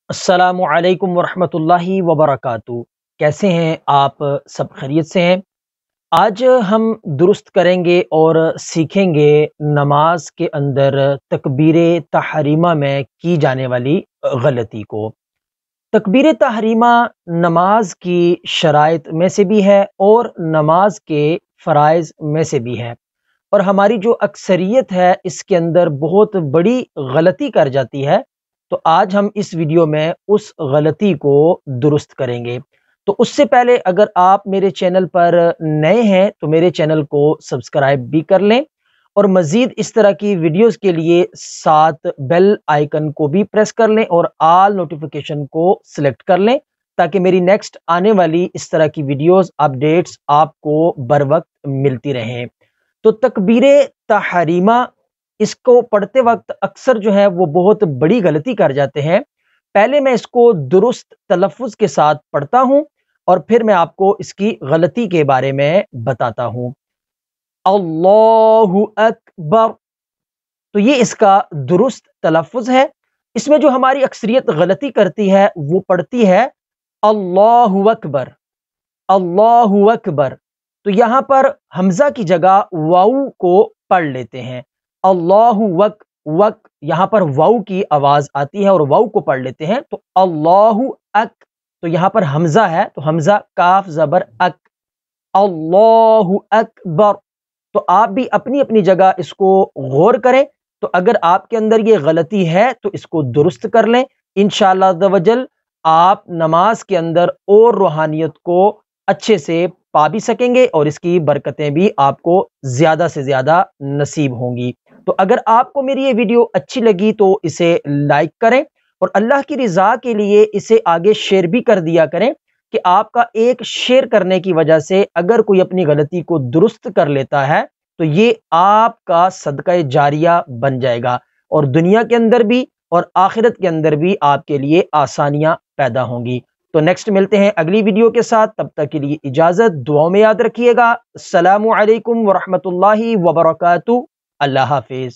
السلام علیکم ورحمۃ اللہ وبرکاتہ۔ کیسے ہیں آپ؟ سب خیریت سے ہیں؟ آج ہم درست کریں گے اور سیکھیں گے نماز کے اندر تکبیر تحریمہ میں کی جانے والی غلطی کو۔ تکبیر تحریمہ نماز کی شرائط میں سے بھی ہے اور نماز کے فرائض میں سے بھی ہے، اور ہماری جو اکثریت ہے اس کے اندر بہت بڑی غلطی کر جاتی ہے۔ تو آج ہم اس ویڈیو میں اس غلطی کو درست کریں گے۔ تو اس سے پہلے اگر آپ میرے چینل پر نئے ہیں تو میرے چینل کو سبسکرائب بھی کر لیں، اور مزید اس طرح کی ویڈیوز کے لیے ساتھ بیل آئیکن کو بھی پریس کر لیں اور آل نوٹیفیکیشن کو سلیکٹ کر لیں، تاکہ میری نیکسٹ آنے والی اس طرح کی ویڈیوز اپڈیٹس آپ کو بر وقت ملتی رہیں۔ تو تکبیر تحریمہ، اس کو پڑھتے وقت اکثر جو ہے وہ بہت بڑی غلطی کر جاتے ہیں۔ پہلے میں اس کو درست تلفظ کے ساتھ پڑھتا ہوں اور پھر میں آپ کو اس کی غلطی کے بارے میں بتاتا ہوں۔ اللہ اکبر، تو یہ اس کا درست تلفظ ہے۔ اس میں جو ہماری اکثریت غلطی کرتی ہے وہ پڑھتی ہے اللہ اکبر، اللہ اکبر۔ تو یہاں پر حمزہ کی جگہ واو کو پڑھ لیتے ہیں۔ اللہ وک، یہاں پر واو کی آواز آتی ہے اور واو کو پڑھ لیتے ہیں، تو اللہ اک، تو یہاں پر حمزہ ہے تو حمزہ کاف زبر اک، اللہ اکبر۔ تو آپ بھی اپنی اپنی جگہ اس کو غور کریں، تو اگر آپ کے اندر یہ غلطی ہے تو اس کو درست کر لیں۔ انشاءاللہ عز و جل آپ نماز کے اندر اور روحانیت کو اچھے سے پا بھی سکیں گے اور اس کی برکتیں بھی آپ کو زیادہ سے زیادہ نصیب ہوں گی۔ تو اگر آپ کو میری یہ ویڈیو اچھی لگی تو اسے لائک کریں، اور اللہ کی رضا کے لیے اسے آگے شیئر بھی کر دیا کریں، کہ آپ کا ایک شیئر کرنے کی وجہ سے اگر کوئی اپنی غلطی کو درست کر لیتا ہے تو یہ آپ کا صدقہ جاریہ بن جائے گا، اور دنیا کے اندر بھی اور آخرت کے اندر بھی آپ کے لیے آسانیاں پیدا ہوں گی۔ تو نیکسٹ ملتے ہیں اگلی ویڈیو کے ساتھ، تب تک کے لیے اجازت، دعاؤں میں یاد رکھیے گا۔ السلام علیکم ورحمۃ اللہ وبرکاتہ۔ اللہ حافظ۔